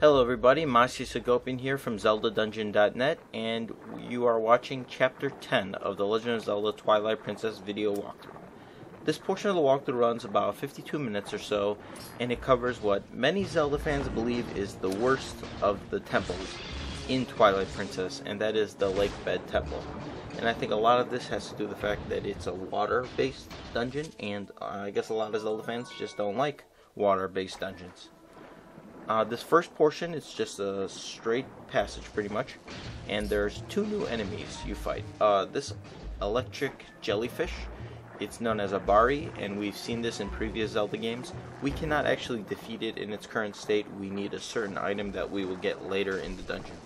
Hello everybody, Masoor here from ZeldaDungeon.net, and you are watching Chapter 10 of the Legend of Zelda Twilight Princess video walkthrough. This portion of the walkthrough runs about 52 minutes or so, and it covers what many Zelda fans believe is the worst of the temples in Twilight Princess, and that is the Lakebed Temple. And I think a lot of this has to do with the fact that it's a water-based dungeon, and I guess a lot of Zelda fans just don't like water-based dungeons. This first portion is just a straight passage pretty much, and there's two new enemies you fight. This electric jellyfish, it's known as a Bari, and we've seen this in previous Zelda games. We cannot actually defeat it in its current state. We need a certain item that we will get later in the dungeon.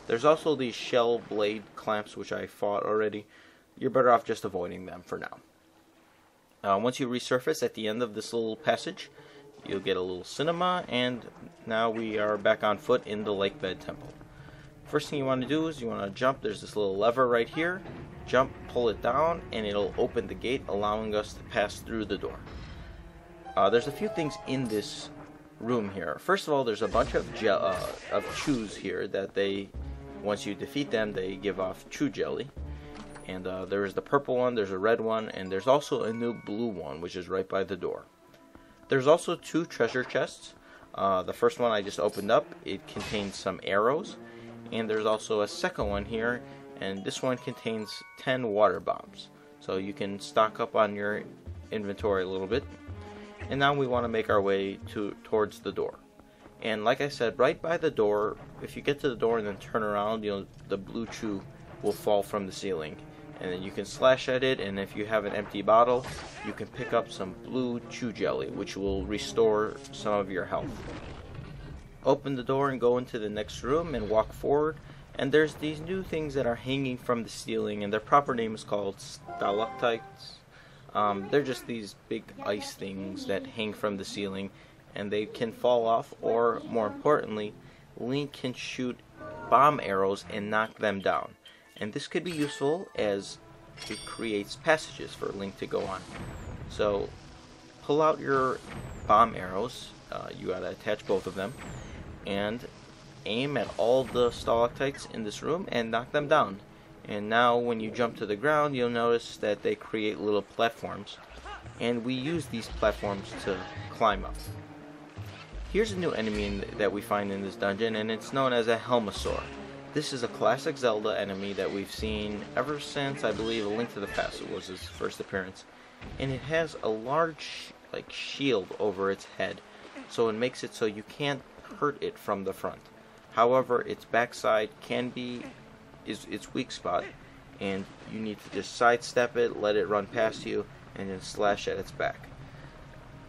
There's also these shell blade clamps, which I fought already. You're better off just avoiding them for now. Once you resurface at the end of this little passage, you'll get a little cinema, and now we are back on foot in the Lakebed Temple. First thing you want to do is you want to jump. There's this little lever right here. Jump, pull it down, and it'll open the gate, allowing us to pass through the door. There's a few things in this room here. First of all, there's a bunch of chews here that once you defeat them, they give off chew jelly. And there's the purple one, there's a red one, and there's also a new blue one, which is right by the door. There's also two treasure chests. The first one I just opened up, it contains some arrows, and there's also a second one here, and this one contains 10 water bombs. So you can stock up on your inventory a little bit. And now we want to make our way towards the door. And like I said, right by the door, if you get to the door and then turn around, the blue chew will fall from the ceiling. And then you can slash at it, and if you have an empty bottle, you can pick up some blue chew jelly, which will restore some of your health. Open the door and go into the next room and walk forward, and there's these new things that are hanging from the ceiling, and their proper name is called Stalactites. They're just these big ice things that hang from the ceiling, and they can fall off, or more importantly, Link can shoot bomb arrows and knock them down. And this could be useful as it creates passages for Link to go on. So pull out your bomb arrows, you gotta attach both of them, and aim at all the stalactites in this room and knock them down. And now when you jump to the ground, you'll notice that they create little platforms, and we use these platforms to climb up. Here's a new enemy that we find in this dungeon, and it's known as a Masoor. This is a classic Zelda enemy that we've seen ever since, I believe, A Link to the Past. It was his first appearance. And it has a large shield over its head, so it makes it so you can't hurt it from the front. However, its backside is its weak spot, and you need to just sidestep it, let it run past you, and then slash at its back.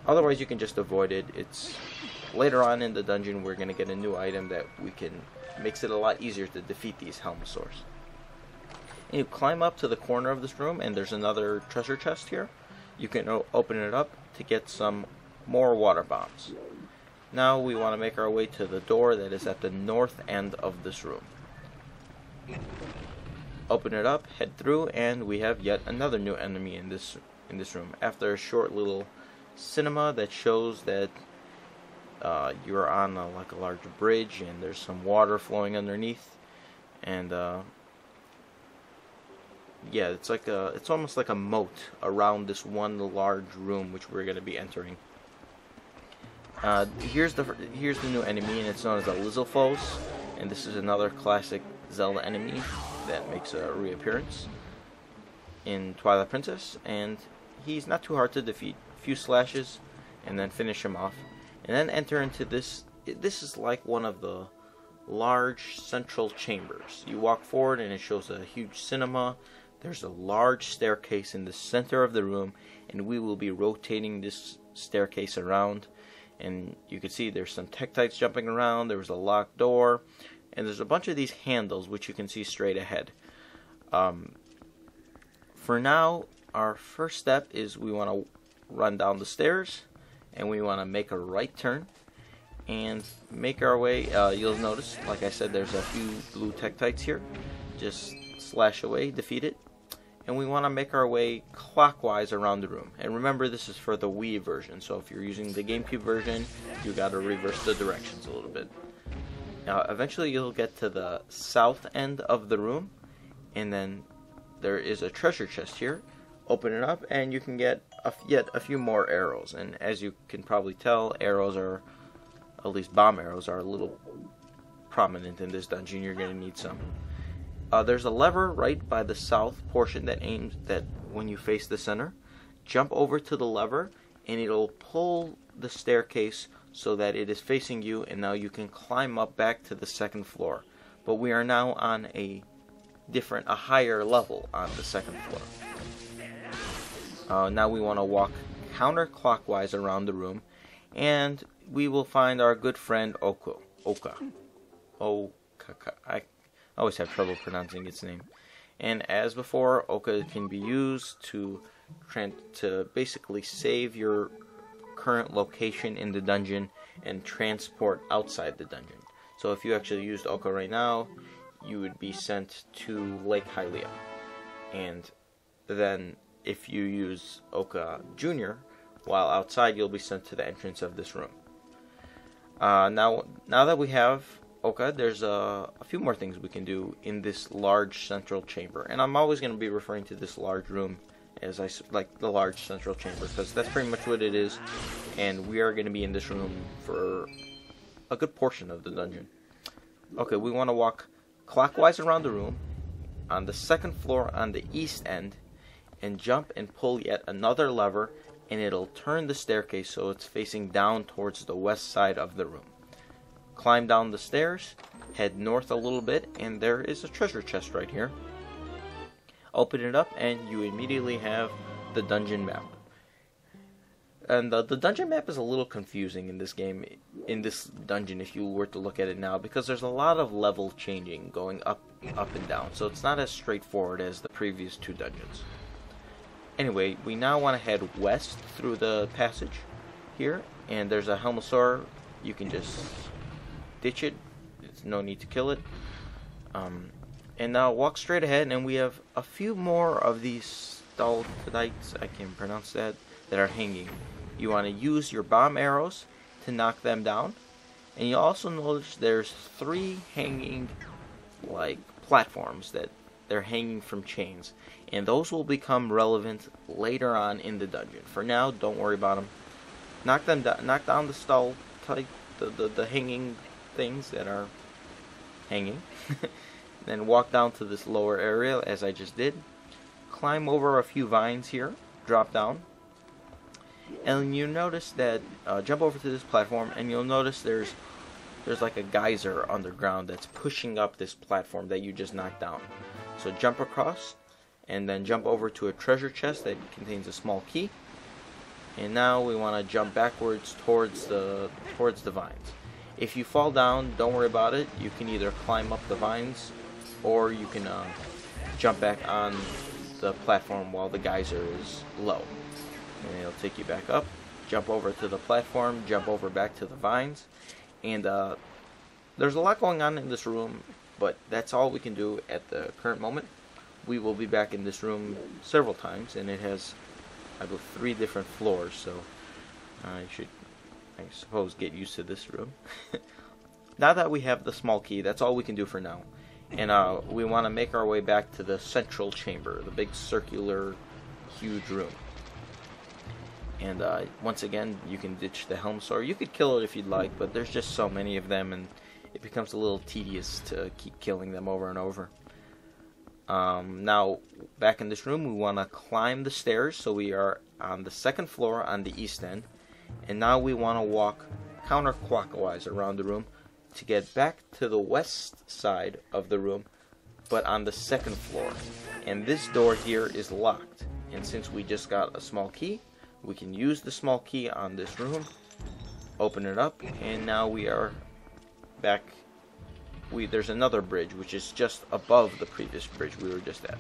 Otherwise, you can just avoid it. Later on in the dungeon, we're going to get a new item that makes it a lot easier to defeat these Masoors. And you climb up to the corner of this room, and there's another treasure chest here. You can open it up to get some more water bombs. Now we want to make our way to the door that is at the north end of this room. Open it up, head through, and we have yet another new enemy in this room. After a short little cinema that shows that you're on a large bridge, and there's some water flowing underneath, and yeah, it's almost like a moat around this one large room which we're going to be entering. Here's the new enemy, and it's known as a Lizalfos, and this is another classic Zelda enemy that makes a reappearance in Twilight Princess, and he's not too hard to defeat. A few slashes, and then finish him off. And then enter into this. This is like one of the large central chambers. You walk forward and it shows a huge cinema. There's a large staircase in the center of the room, and we will be rotating this staircase around. And you can see there's some Tektites jumping around. There was a locked door, and there's a bunch of these handles which you can see straight ahead. For now, our first step is we want to run down the stairs, and we want to make a right turn and make our way. You'll notice, like I said, there's a few blue Tektites here. Just slash away, defeat it, and we want to make our way clockwise around the room. And remember, this is for the Wii version, so if you're using the GameCube version, you got to reverse the directions a little bit. Eventually you'll get to the south end of the room, and then there is a treasure chest here. Open it up and you can get yet a few more arrows. And as you can probably tell, arrows are, at least bomb arrows, are a little prominent in this dungeon. You're going to need some. There's a lever right by the south portion that aims that when you face the center. Jump over to the lever and it'll pull the staircase so that it is facing you, and now you can climb up back to the second floor. But we are now on a higher level on the second floor. Now we want to walk counterclockwise around the room, and we will find our good friend Oka. I always have trouble pronouncing its name. And as before, Oka can be used to basically save your current location in the dungeon and transport outside the dungeon. So if you actually used Oka right now, you would be sent to Lake Hylia. And then if you use Oka Jr. while outside, you'll be sent to the entrance of this room. Now that we have Oka, there's a few more things we can do in this large central chamber. And I'm always going to be referring to this large room as like the large central chamber, because that's pretty much what it is, and we are going to be in this room for a good portion of the dungeon. Okay, we want to walk clockwise around the room on the second floor on the east end, and jump and pull yet another lever, and it'll turn the staircase so it's facing down towards the west side of the room. Climb down the stairs, head north a little bit, and there is a treasure chest right here. Open it up and you immediately have the dungeon map. And the dungeon map is a little confusing in this game, in this dungeon, if you were to look at it now, because there's a lot of level changing going up and down, so it's not as straightforward as the previous two dungeons. Anyway, we now want to head west through the passage here, and there's a Masoor. You can just ditch it, there's no need to kill it. And now walk straight ahead, and we have a few more of these Stalactites, I can't pronounce that are hanging. You want to use your bomb arrows to knock them down. And you also notice there's 3 hanging, like, platforms that they're hanging from chains. And those will become relevant later on in the dungeon. For now, don't worry about them. Knock down the Stalactite, the hanging things that are hanging. Then walk down to this lower area as I just did. Climb over a few vines here. Drop down. And you notice that, jump over to this platform, and you'll notice there's like a geyser underground that's pushing up this platform that you just knocked down. So jump across, and then jump over to a treasure chest that contains a small key. And now we want to jump backwards towards the vines. If you fall down, don't worry about it. You can either climb up the vines, or you can jump back on the platform while the geyser is low. And it'll take you back up. Jump over to the platform, jump over back to the vines. And there's a lot going on in this room, but that's all we can do at the current moment. We will be back in this room several times, and it has, I believe, 3 different floors, so I should, I suppose, get used to this room. Now that we have the small key, that's all we can do for now. And we want to make our way back to the central chamber, the big circular, huge room. And once again, you can ditch the Masoor. You could kill it if you'd like, but there's just so many of them, and it becomes a little tedious to keep killing them over and over. Now, back in this room, we want to climb the stairs, so we are on the second floor on the east end. And now we want to walk counterclockwise around the room to get back to the west side of the room, but on the second floor. And this door here is locked. And since we just got a small key, we can use the small key on this room, open it up, and now we are back. There's another bridge, which is just above the previous bridge we were just at.